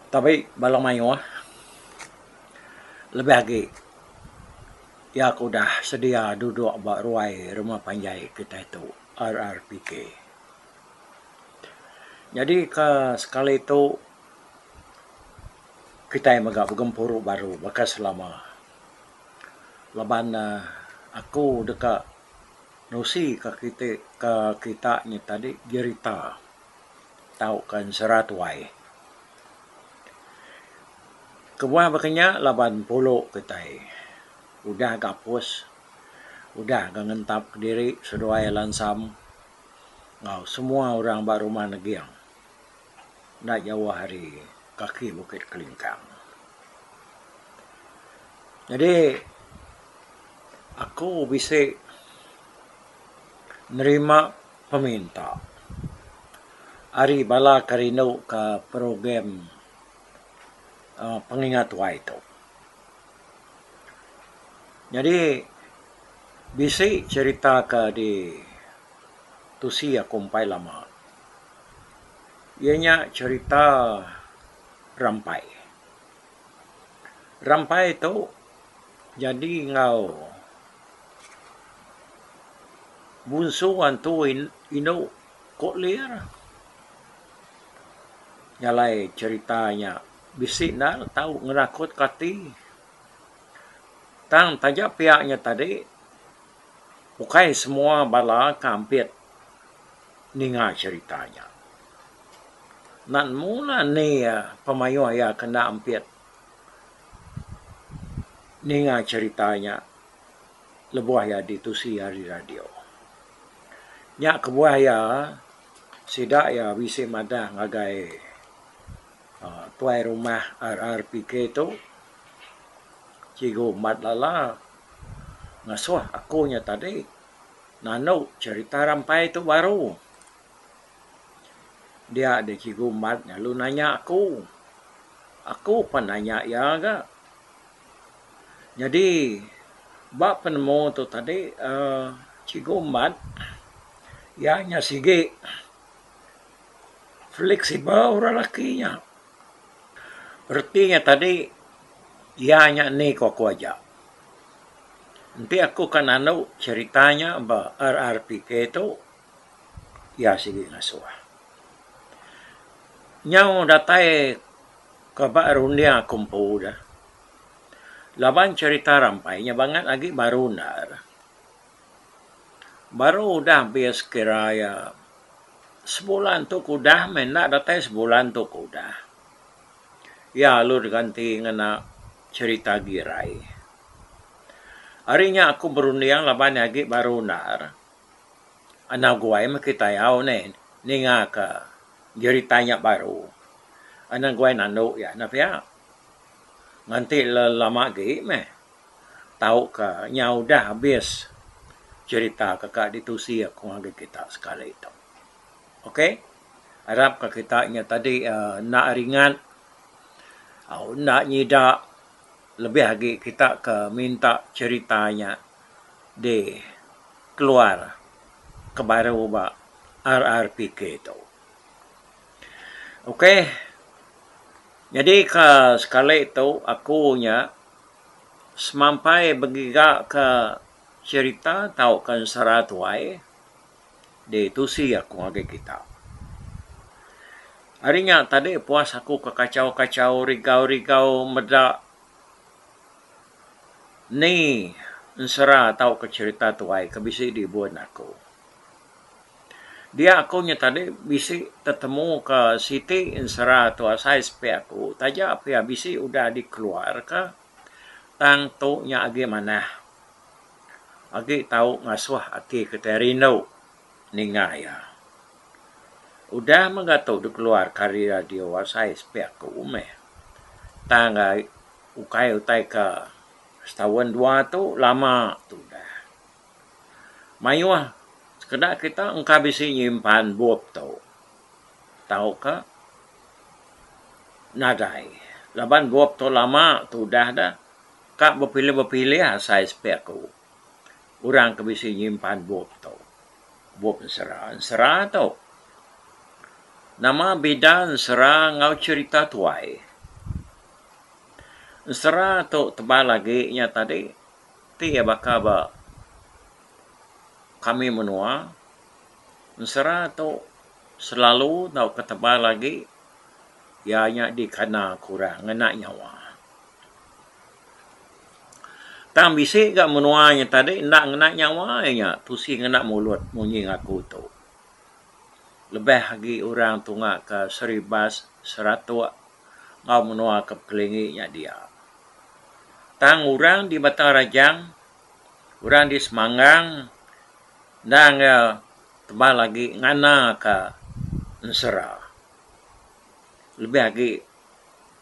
Tapi balang mayo lebih lagi ya aku dah sedia duduk bak ruai rumah panjai kita itu RRPK. Jadi ke sekali itu kita yang agak bergempur baru bekas selama laban aku dekat nusi ke kita ni tadi jerita tahu kan serat wai. Kebuah berkenya laban polo kita udah gapus, udah ngentap ke diri seduai lansam. Ngau semua orang baru rumah negiang. Nak jauh hari kaki Bukit Kelingkang. Jadi aku bisa nerima peminta. Ari bala karino ke program pengingat wa itu. Jadi bisa cerita ke di tusi kumpai lama. Ianya cerita rampai. Rampai itu jadi ngau bunsu antu ino koklir. Nyalai ceritanya bisik na tahu ngerakut kati. Tang taja pihaknya tadi bukai semua bala kampit ninga ceritanya. Nan mula ni pemayo ya kena ampit ninga ceritanya lebuah ya ditusi hari radio. Nya kebuah ya sidak ya bisi madah ngagai tuai rumah RRPK itu cigo mat lala ngasuh akunya tadi nano cerita rampai itu baru dia ada cigo mat lu nanya aku penanya ya ga jadi bak penemu tu tadi cigo mat ya nya sige fleksibel orang lakinya artinya tadi ianya ni kok aja. Nanti aku kan anu ceritanya ba RRPK itu ya sige ngasuh. Nyau datai ke barunia kumpu dah. Laban cerita rampainya banget lagi baru nar. Baru udah bias kiraya sebulan tu kudah menak datai sebulan tu kudah. Ya lu diganti ngena cerita girai. Harinya aku berundang laban lagi baru nar. Anak guai makita yau nen ninga ke ceritanya baru. Anak guai nando ya napia. Nganti lama lagi tahu ke nyau dah habis cerita kakak ditusi aku lagi kita sekali itu. Okey? Harap ke kita tadi nak ringan nak nyidak lebih lagi kita ke minta ceritanya di keluar ke baru ba RRPK itu. Okey. Jadi ke sekali itu akunya semampai begiga ke cerita tahu kan serat wai di tusi aku lagi kita. Harinya tadi puas aku ke kacau-kacau rigau-rigau medak ni nsera tahu ke cerita tuai ke bisi dibuat aku. Dia akunya tadi bisi tetemu ke Siti nsera tua saya sepe aku. Taja apa ya bisi udah dikeluar ke tang tu nya agi mana. Agi tahu ngasuh ati keterino ningaya. Udah mengatuk dikeluar kari radio wasai sepe aku tangga utai ke setahun dua tu lama tu dah. Mayuah sekedar kita engkau bisa nyimpan buat tu. Tahu ke? Nadai. Laban buat tu lama tu dah. Kak berpilih-berpilih saya sepe aku. Orang ke bisa nyimpan buat tu. Buat nsera tu. Nama beda nsera ngau cerita tuai. Sera tu tebal lagi nya tadi ti ya baka ba kami menua. Sera tu selalu tau ketebal lagi ianya di kana kurang ngena nyawa. Tang bisi ga menuanya tadi ndak ngena nyawa nya tusi ngena mulut munyi ngaku tu. Lebih lagi orang tunga ke seribas seratua ngau menua ke kelingi nya dia. Tang orang di Batang Rajang, orang di Semanggang, dan tebal lagi ngana ke Nsera. Lebih lagi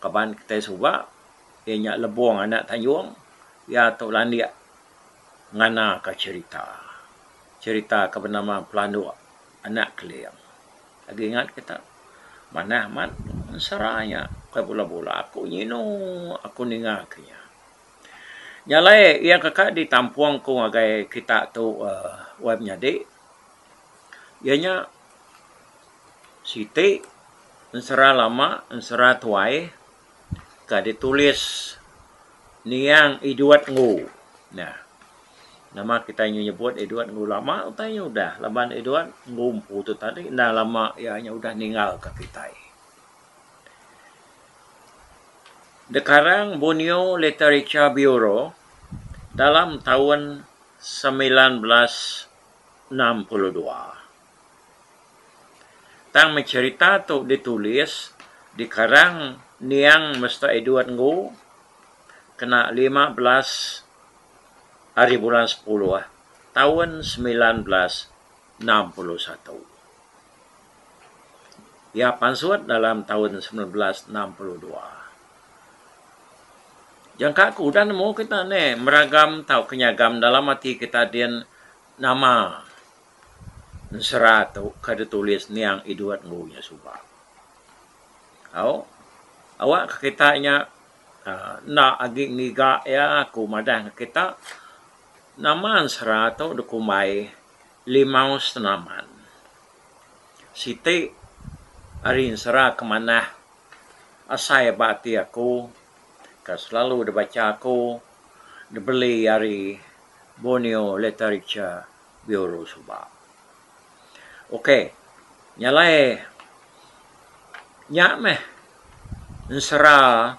kapan kita suba, ianya lebuang anak Tanjung, ya tu landia ngana ke cerita. Cerita ke bernama Pelandu anak Keliang. Lagi ingat kita, mana amat Nseranya, kaya bola-bola aku nyino, aku ningaknya. Nyalai yang kakak di tampuang ko ngagai kita tu web nyadi. Ianya siti Nsera lama, Nsera tuai ka ditulis niang Edward Ngu. Nah, nama kita nyebut Edward Ngu lama, utanya udah laban Edward Ngu tu tadi dah lama ianya udah ninggal ke kita. Dekarang Borneo Literature Bureau dalam tahun 1962. Tang mencerita tu ditulis di karang niang Mr. Edward Ngu kena 15 hari bulan 10 tahun 1961. Ya pansuat dalam tahun 1962. Jangka aku dan mau kita ne meragam tau kenyagam dalam hati kita dia nama Nsera tu kada tulis niang Edward Ngu nya suba. Awak kita nya na agi ngiga ya aku madah kita nama Nsera tu dekumai limau senaman. Siti hari Nsera kemana asai bati aku selalu dibaca aku dibeli dari Borneo Literature Bureau suba. Okey, nyalai nyak meh Nsera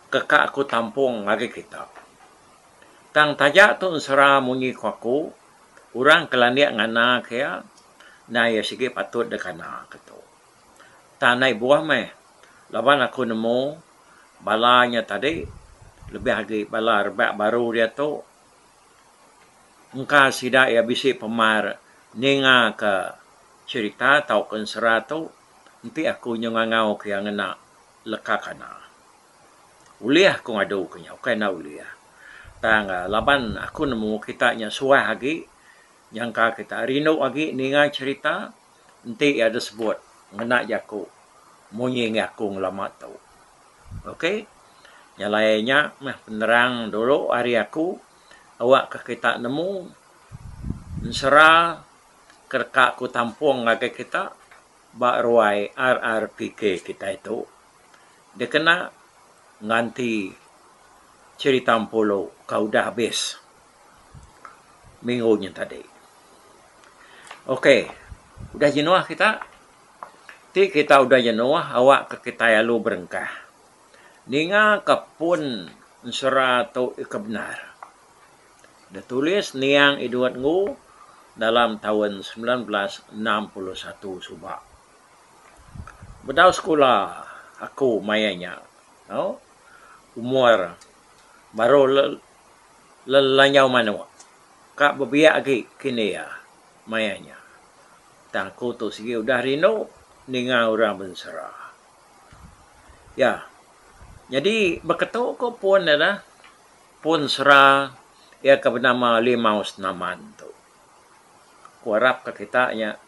kakak aku tampung lagi kita. Tang tajak tu Nsera munyi ku aku, orang kelandia ngana kaya na ya sige patut dekana ketu. Tanai buah meh lawan aku nemu balanya tadi lebih lagi bala rebak baru dia tu engka sida ya bisi pemar ninga ke cerita tau ke Nsera tu nanti aku nyongangau ke yang ngena lekakana uliah aku ngadu kenya okay na uliah tang laban aku nemu kita nya suah lagi yang ka kita rino lagi ninga cerita nanti ada sebut ngena jaku munyi aku ngelamat tu. Okey. Yang lainnya mah penerang dulu hari aku awak ke kita nemu Nsera kerka aku tampung lagi kita bak ruai RRPK kita itu dia kena nganti cerita polo kau dah habis minggunya tadi. Okey. Udah jenuh kita? Ti kita udah jenuh awak ke kita lalu berengkah. Ninga kapun Nsera tu ikabenar. Dia tulis niang Edward Ngu dalam tahun 1961 suba. Bedau sekolah aku mayanya. Umur baru lelanyau mana. Kak bebiak lagi kini ya mayanya. Tak aku tu sige udah rino ninga orang Nsera. Ya. Jadi beketuk ko pun ada pun Nsera ia ke bernama limau senaman tu. Ku harap ke kita nya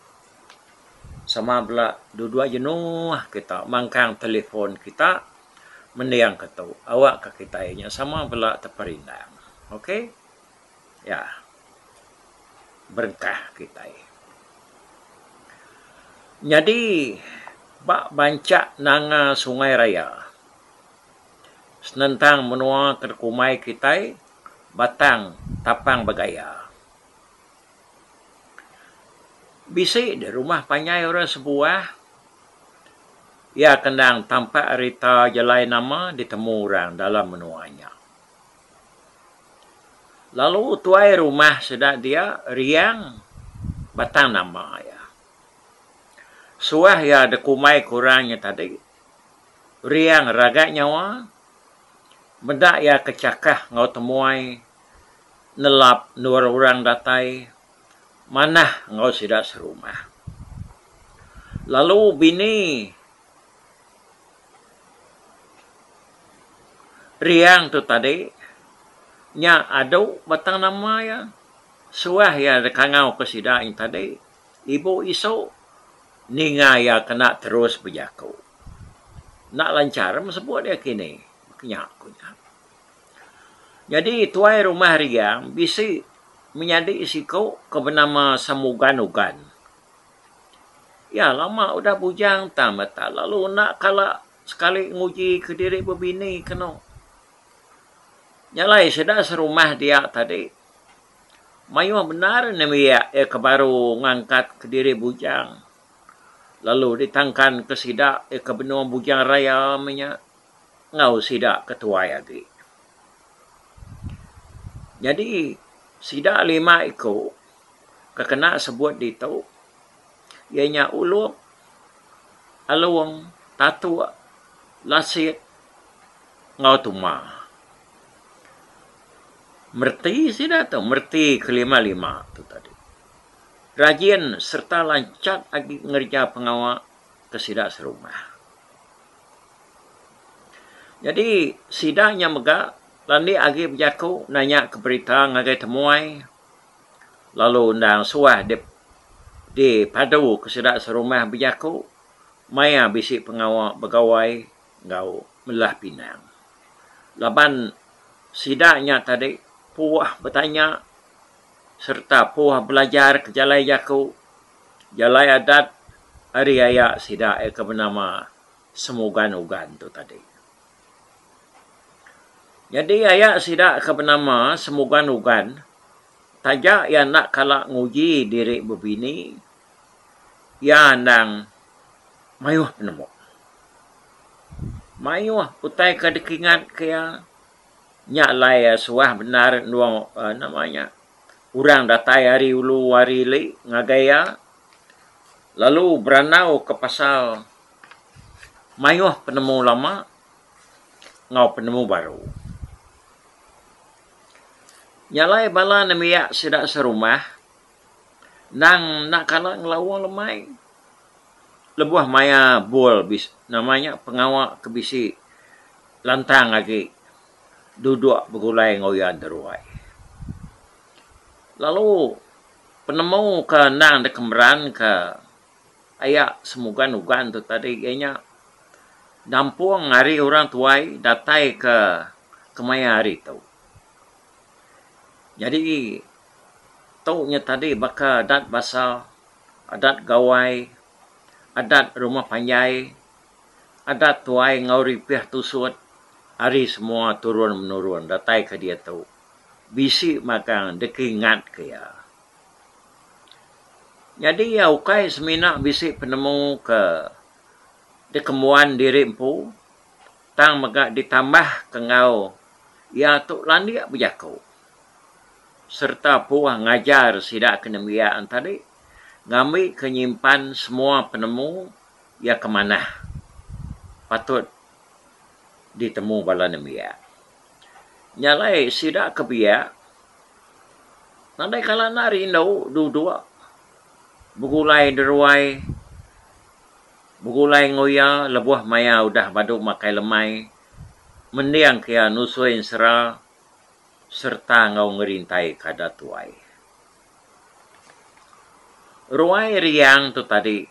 sama bela dua-dua jenuh kita mangkang telefon kita mendiang ketu awak ke kita nya sama bela terperindang. Okey? Ya. Berkah kita. Jadi bak bancak nanga Sungai Raya. senentang menua kerkumai kita batang tapang bagaya. Bisik di rumah panjai orang sebuah, ia kendang tampak rita jalai nama ditemu orang dalam menuanya. Lalu tuai rumah sedang dia riang batang nama ya. Suah ya dekumai kurangnya tadi, riang ragak nyawa, mendak ya kecakah ngau temuai, nelap nur orang datai, manah ngau sidak serumah. Lalu bini riang tu tadi, nya adau batang nama ya, suah ya dekangau kesidak yang tadi, ibu iso, ninga ya kena terus berjaku. Nak lancar, sebut dia kini. Kenyak. Jadi, tuai rumah riang bisa menjadi isiko ke bernama Samugan-ugan. Ya, lama udah bujang tamat. Lalu nak kala sekali nguji ke diri berbini kena. Nyalai sedang serumah dia tadi. Mayu benar namanya kebaru ngangkat ke diri bujang. Lalu ditangkan ke sidak ke benua bujang raya minyak ngau sidak ketua lagi. Jadi sidak 5 ikut kekena sebut itu ianya ulup, aluang, tatu, lasit, ngau tuma. Merti sidak tu, merti kelima-lima tu tadi. Rajin serta lancat agi ngerja pengawal ke sidak serumah. Jadi sidaknya megak, landi agi berjaku nanya ke berita ngagai temuai. Lalu undang suah di padu ke sidak serumah berjaku, maya bisik pengawal begawai ngau melah pinang. Laban sidaknya tadi puah bertanya serta puah belajar ke jalai jaku, jalai adat hari ayak sidak ke bernama Samugan-ugan tu tadi. Jadi ayak sidak ke bernama Samugan-ugan, tajak yang nak kalak nguji diri berbini, yang nang mayuh penemu. Mayuh utai ke dekingat kaya, nyak lai suah benar nuang namanya. Urang datai hari ulu hari li ngagaya, lalu beranau ke pasal mayuh penemu lama, ngau penemu baru. Nyalai bala namiyak sidak serumah, nang nak kalah ngelawang lemai, lebuah maya bol namanya pengawak kebisi lantang lagi, duduk begulai ngoyan teruai. Lalu penemu ke nang dekemeran ke ayak Samugan-ugan tu tadi kayaknya dampung hari orang tuai datai ke kemaya hari tu. Jadi taunya tadi baka adat basal, adat gawai, adat rumah panjai, adat tuai ngauri pih tusut, hari semua turun menurun datai ke dia tu. Bisi makan dekingat kaya. Jadi ya ukai semina bisi penemu ke dekemuan diri empu, tang megak ditambah ke ngau, ya tu landia berjaku. Serta puah ngajar sidak kenemiaan tadi, ngambil kenyimpan semua penemu, ya kemana patut ditemu bala nemiak. Nyalai sidak kebiak, nandai kala nari indau dua begulai deruai, begulai ngoya, lebuah maya udah baduk makai lemai, mendiang kia nusuin sera, serta ngau ngerintai kada tuai. Ruai riang tu tadi,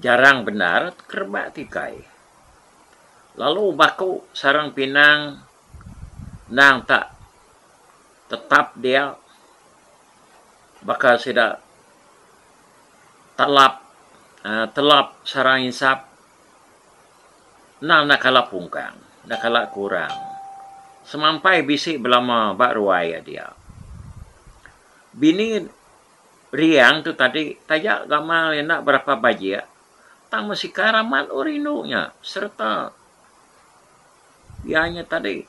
jarang benar, kerbak tikai. Lalu baku sarang pinang, nang tak tetap dia bakal sidak telap sarang insap nang nak kalapungkang. nak kalak kurang. Semampai bisik belama bak ruai dia. Bini riang tu tadi tajak gamal yang nak berapa bajia. Tang masih karaman urinunya serta ianya tadi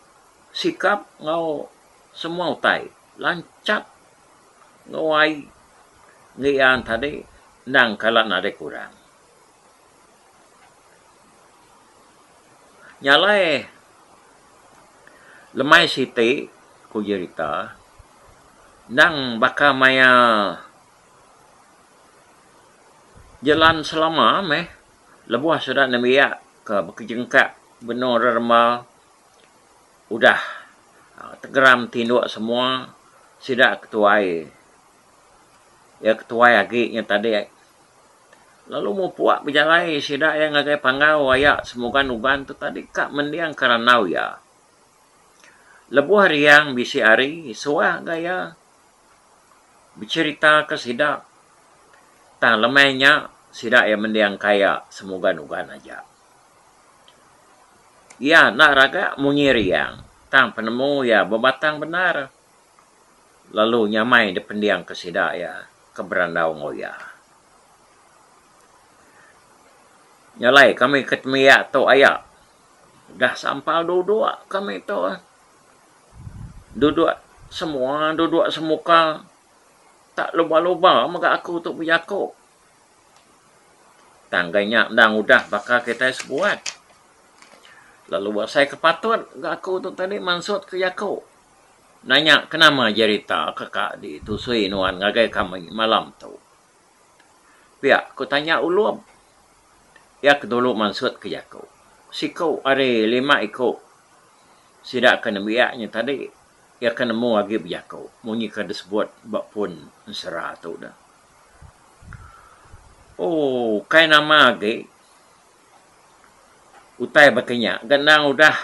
sikap ngau semua utai lancat ngawai ngian tadi nang kalak nade kurang. Nyalai lemai siti ku cerita nang baka maya jalan selama lebuah sudah namiak ke bekejengkak benar rema udah tegeram tinduk semua sidak ketuai ya ketuai agiknya tadi lalu mau puak berjalai sidak yang ngagai panggau ayak semoga nugan tu tadi kak mendiang karanau ya lebuah riang bisi ari suah gaya bercerita ke sidak tang lemainya sidak yang mendiang kaya semoga nugan aja. Ya, nak raga munyiri yang tang penemu ya berbatang benar. Lalu nyamai di pendiang kesidak ya ke berandau ngoya. Nyalai kami ketemu ya tu ayak. Dah sampal duduk kami tu. Duduk semua, duduk semuka. Tak lupa-lupa maka aku tu berjakuk. Tangganya ndang udah bakal kita sebuat. Lalu buat saya kepatut aku tu tadi mansut ke Yakob. Nanya kenapa cerita kakak di tusui nuan ngagai kami malam tu. Pihak aku tanya ulum. Ya kedulu mansut ke Yakob. Sikau ada 5 ikut. Sidak kena biaknya tadi. Ya kena mu lagi Yakob. Munyi kada sebut bak pun serah tu dah. Oh, kai nama lagi. Utai bakanya, gendang udah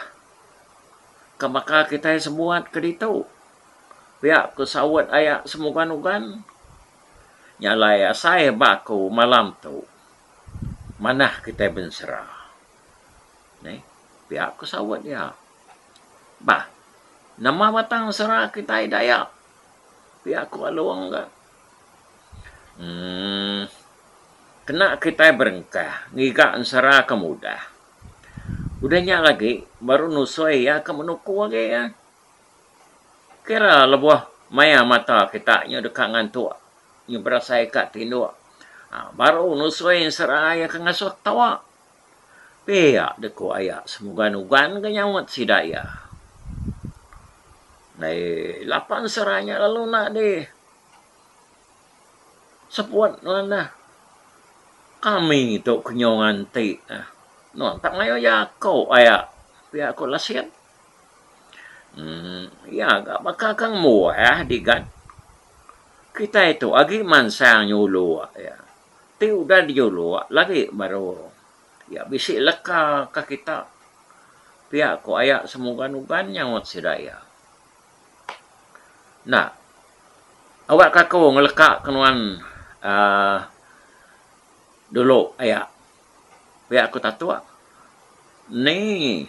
kemaka kita semua ke ditu. Pihak ke sawat ayak semukan-ukan. Nyalai saya baku malam tu. Mana kita benserah. Nih, pihak ke sawat ya. Bah, nama batang serah kita daya. Pihak ku aluang enggak. Kena kita berengkah. Ngigak serah kemudah. Udahnya lagi, baru nusoi ya, ke menuku lagi ya. Kira lebuah maya mata kita, nya dekat ngantuk. Nya berasa ikat tinduk. Baru nusoi serah ya, ke ngasuh tawa. Pihak deku ayak, semoga nugan ke nyawat si daya. Nah, 8 serahnya lalu nak deh. Sepuat mana. Kami tu kenyongan ti. No, tak ngayo ya kau ayak. Pihak aku lasiat. Ya, gak bakal kang muah digan. Kita itu agi mansang nyulu ya. Ti udah diulu lagi baru. Ya bisi leka ke kita. Pihak aku ayak semoga nugan nyawat sidaya. Nah, awak kakau ngelekak kenuan dulu ayak. Pihak aku tak tua. Ni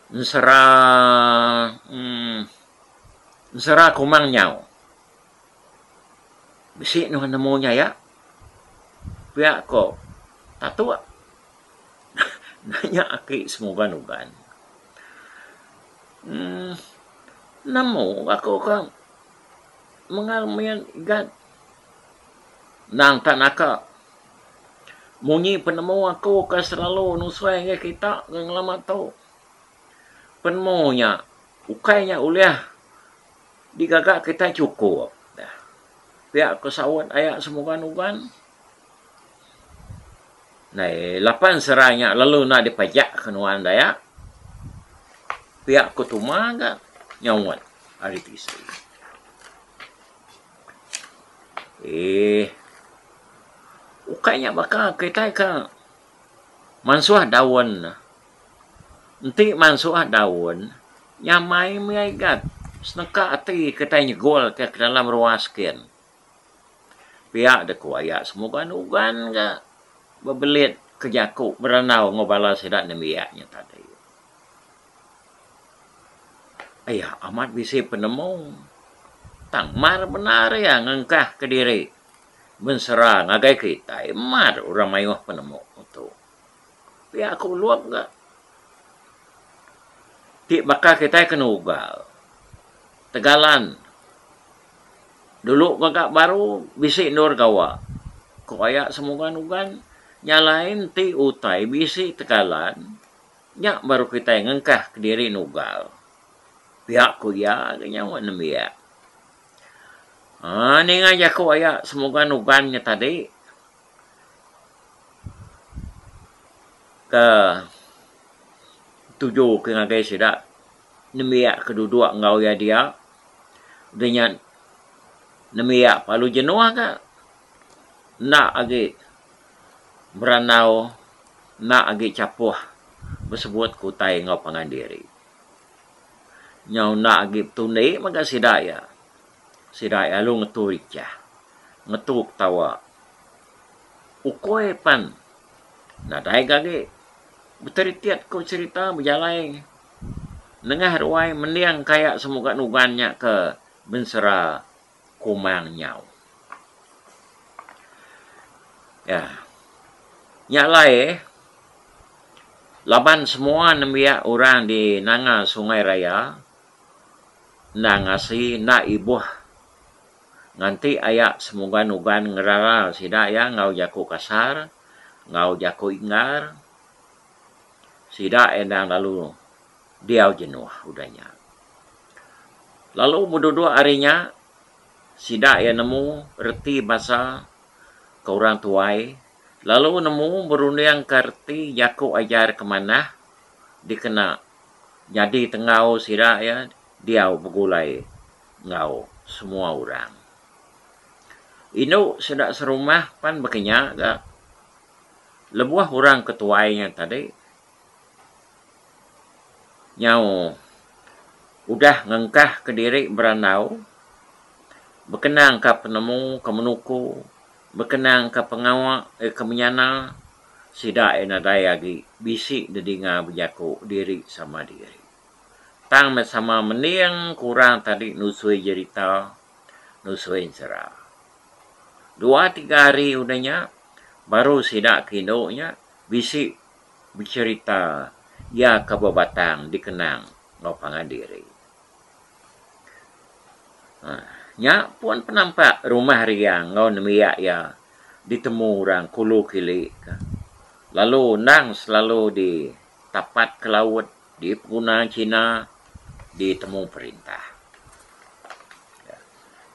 nsera kumang nyau. Bisi nuan nemunya ya. Pihak ko tak tua. Nanya aki semoga nugan. Namo aku kan mengalami igat. Nang tak naka. Munyi penemu aku ke selalu nusai ke kita ng lama tu. Penemunya ukainya uliah digagak kita cukup. Pihak kesawat ayak semoga nugan. Nah, 8 serahnya lalu nak dipajak kenuan daya. Pihak kutuma agak nyawat hari tisi. Ukainya bakal kita ke mansuah daun. Nanti mansuah daun. Nyamai maigat. Seneka ati kita nyegol ke dalam ruaskin. Pihak deku ayak semoga nugan ke. Bebelit ke Yakob berenau ngobala sedak nemiaknya tadi. ayah amat bisi penemu. Tang mar benar ya ngengkah ke diri. Mensera ngagai kita. Mar orang mayuh penemu itu. Tapi aku luap enggak. Ti bakal kita kenugal. Tegalan. Dulu kakak baru bisi nur gawa. Kok ayak semoga-nugan nyalain ti utai bisi tegalan. Nyak baru kita ngengkah ke diri nugal. Pihak ku ya kenyawa nemiak. Ni ngajak ko ayak semoga-nugannya tadi. Ke tujuh ke ngagai sidak. Nemiak keduduk ngau ya dia. Dengan nemiak palu jenuah ka. Nak agi beranau. Nak agi capuh. Bersebut kutai ngau pangandiri. Nyau nak agi tunai maka sidaya. Sidaya lu ngetu ricah. Ngetu tawa. Ukoy pan. Nadai gagi. Berteritiat ko cerita berjalai. Nengah ruai mendiang kayak semoga nugannya ke bensera kumang nyau. Ya. Nyalai. Laban semua nembiak orang di nanga sungai raya. Nangasi na ibuh. Nganti ayak semoga nugan ngerara sida ya ngau jaku kasar. Ngau jaku ingar. Sida endang lalu diau jenuh udahnya. Lalu berdua harinya. Sida ya nemu reti bahasa ke orang tuai. Lalu nemu berundang kerti jaku ajar kemana. Dikena. Jadi tengau sida ya. Diau begulai. Ngau semua orang. Inu sedak serumah pan bekenya. Lebuah orang ketuainya tadi. Nyau. Udah ngengkah ke diri beranau. Berkenang ke penemu, ke menuku. Berkenang ke pengawak, ke menyana. Sidak enadai lagi. Bisik dedinga berjaku diri sama diri. Tang sama meniang kurang tadi nusui cerita. Nusui cerah. 2-3 hari udahnya. Baru sidak kindonya. Bisik bercerita. Ya kebabatang dikenang. Ngau pangandiri. Nya pun penampak rumah riang. Ngau nemiak ya. Ditemu orang kulu kilik. Lalu nang selalu di tapat ke laut. Di penggunaan Cina. Ditemu perintah.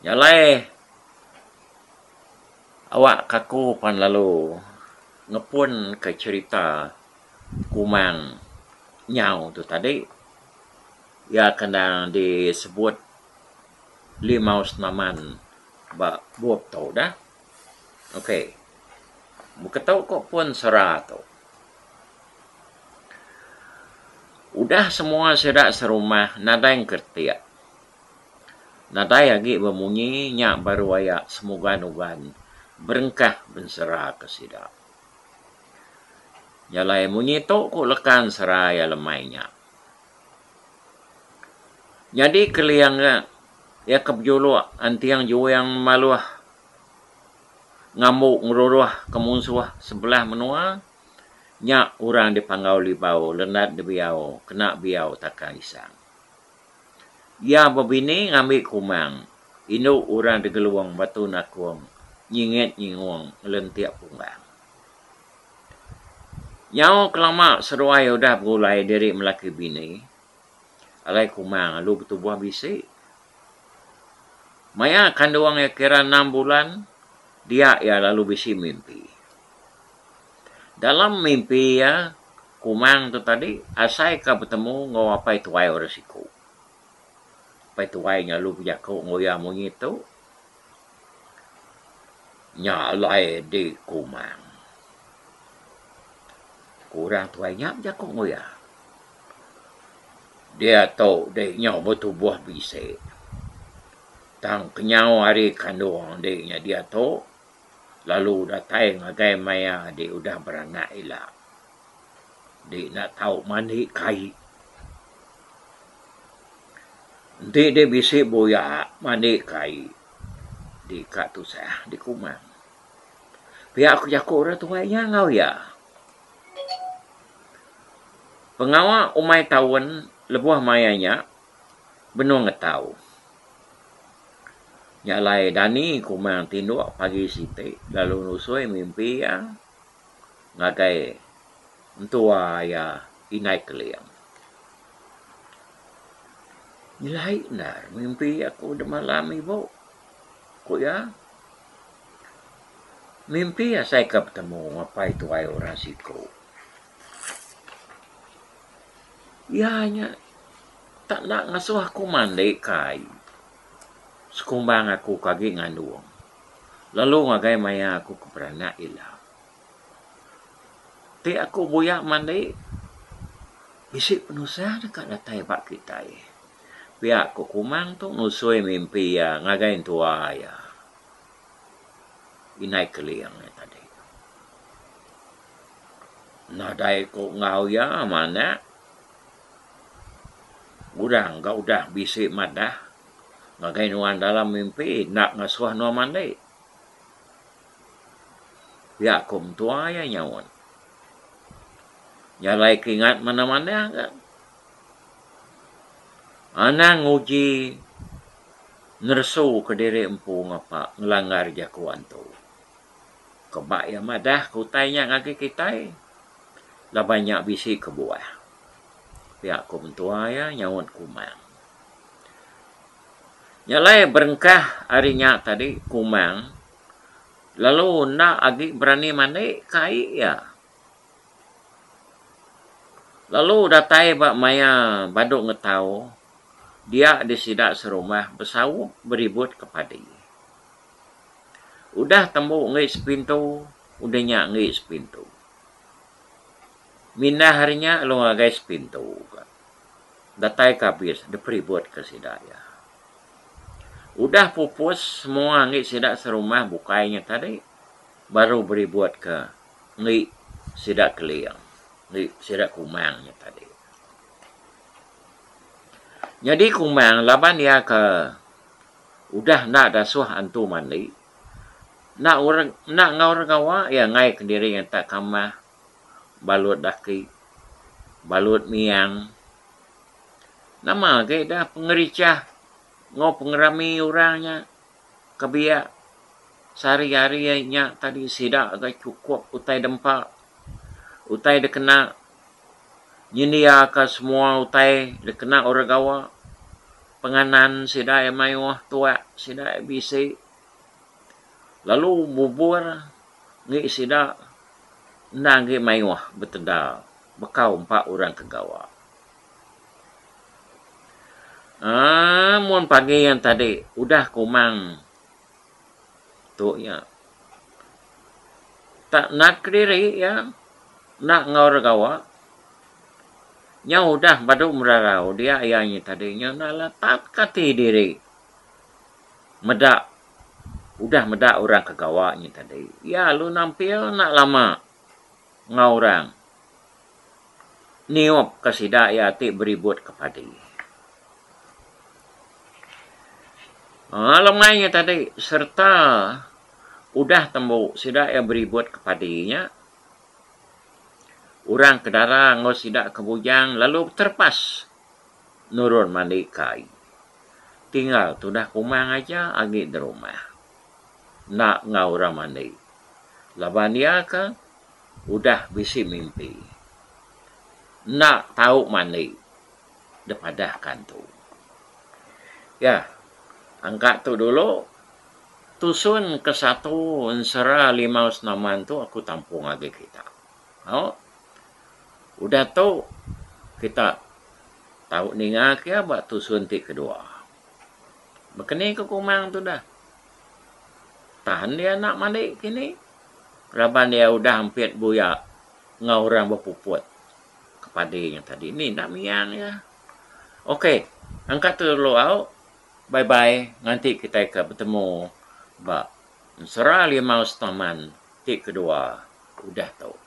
Nyalai. Awak kaku pan lalu. Ngepun ke cerita. Kumang. Nyau tu tadi. Ya kena disebut. Limau senaman. Buat tau dah. Okey. Bukan tahu kok pun serah tu. Udah semua sedak serumah. Nada yang kertiak. Nada lagi berbunyi. Nyak baru ayak semoga-nugan. Berengkah bensera ke sidak. Nyalai munyi tu ku lekan seraya lemainya. Jadi keliang ya kebjuluak antiang jua yang maluah. Ngamuk ngeruruh kemunsuh sebelah menua. Nyak orang dipangau libau. Lenat di biau. Kena biau takkan isang. Ya berbini ngambil kumang. Inu orang digeluang batu nakuang. Nyinget nyinguang. Melentiak punggang. Nyau kelama seruai udah berulai diri melaki bini. Alai kumang. Lu betul buah bisik. Maya kanduang ya kira 6 bulan. Dia ya lalu bisi mimpi. Dalam mimpi ya. Kumang tu tadi. Asai ka bertemu ngawapai tuai resiko. Pai tuai nya lu berjaku ngoya mungi tu. Nyalai di kumang. Kurang tuainya berjaku ngoya. Dia tahu dia betul buah bisik. Tang kenyau hari kandung dia dia tahu. Lalu datai ngagai maya dia udah beranak elak. Dia nak tahu mandi kai. Dia bisik boya mandi kai di kat tu saya di kumang. Pihak aku jakuk orang tu ngau ya. Pengawa umai tahun lebuh mayanya benung ngetau. Nyalai dani kumang tinduk pagi siti lalu nusui mimpi yang ngagai entua ya inai keliang. Nilai nar mimpi aku de malam ibu. Kok ya? Mimpi ya saya ketemu apa itu ay orang siko. Ya nya tak nak ngasuh aku mandi kai. Sekumbang aku kagi ngandung. Lalu ngagai maya aku keberana ilah. Ti aku buyak mandi. Bisik penusah dekat datai pak kita. Pihak aku kumang tu nusui mimpi ya ngagai tua ya. Inai keliang ya tadi. Nadai ko ngau ya mana. Udah bisik madah. Ngagai nuan dalam mimpi nak ngasuh nuan mandi. Ya kum tua ya nyawan. Nyalai keingat mana-mana kan. Ana nguji nersu ke diri empu ngapa ngelanggar jakuan tu. Kebak ya madah kutainya ngaki kitai. Lah banyak bisi ke buah. Pihak kum tua ya nyawan kumang. Nyalai berengkah harinya tadi kumang. Lalu nak agi berani mandi kai ya. Lalu datai bak maya baduk ngetau. Dia disidak serumah bersawuk beribut kepada dia. Udah tembuk ngis pintu. Udahnya ngis pintu. Minah harinya lu ngagais pintu. Datai kabis. Dia beribut ke sidaya. Udah pupus semua ngis sidak serumah bukainya tadi. Baru beribut ke ngis sidak keliang. Ngis sidak kumangnya tadi. Jadi kumang laban dia ke udah nak dasuh antu mandi. Nak ngau gawa ya ngai ke diri yang tak kamah. Balut daki. Balut miang. Nama ke dah pengericah. Ngau pengerami orangnya. Kebiak. Sehari-harinya tadi sidak agak cukup. Utai dempak. Utai dia kena. Nyendia ke semua utai. Dia kena orang gawa. Penganan sidak yang mayuah tua. Sidak yang bisi. Lalu bubur. Ngi sidak. Nang ngi mayuah betedal. Bekau 4 orang kegawa. Mun pagi yang tadi. Udah kumang. Tu ya. Tak nak diri ya. Nak ngau regawa. Nya udah badu merarau. Dia ayahnya tadinya. Nala tak kati diri. Medak. Udah medak orang kegawanya tadi. Ya lu nampil nak lama. Ngau orang. Niop kesidak ya ti beribut kepada. Lemainya tadi. Serta. Udah tembuk. Sidak ya beribut kepadanya. Orang ke darah, ngau sidak ke bujang, lalu terpas. Nurun mandi kai. Tinggal, sudah kumang aja, agi di rumah. Nak ngau orang mandi. Laban dia ke, udah bisi mimpi. Nak tahu mandi. Depadahkan tu. Ya, angkat tu dulu. Tusun ke satu, ensera 5 naman tu, aku tampung lagi kita. Udah tahu kita tahu ningak ya bak tusun ti kedua. Bekeni ke kumang tu dah. Tahan dia nak mandi kini. Laban dia udah hampir buyak ngau orang berpuput kepada yang tadi. Ini nak miang ya. Okey, angkat tu dulu au. Bye bye. Nanti kita akan bertemu bak serah 5 taman ti kedua. Udah tahu.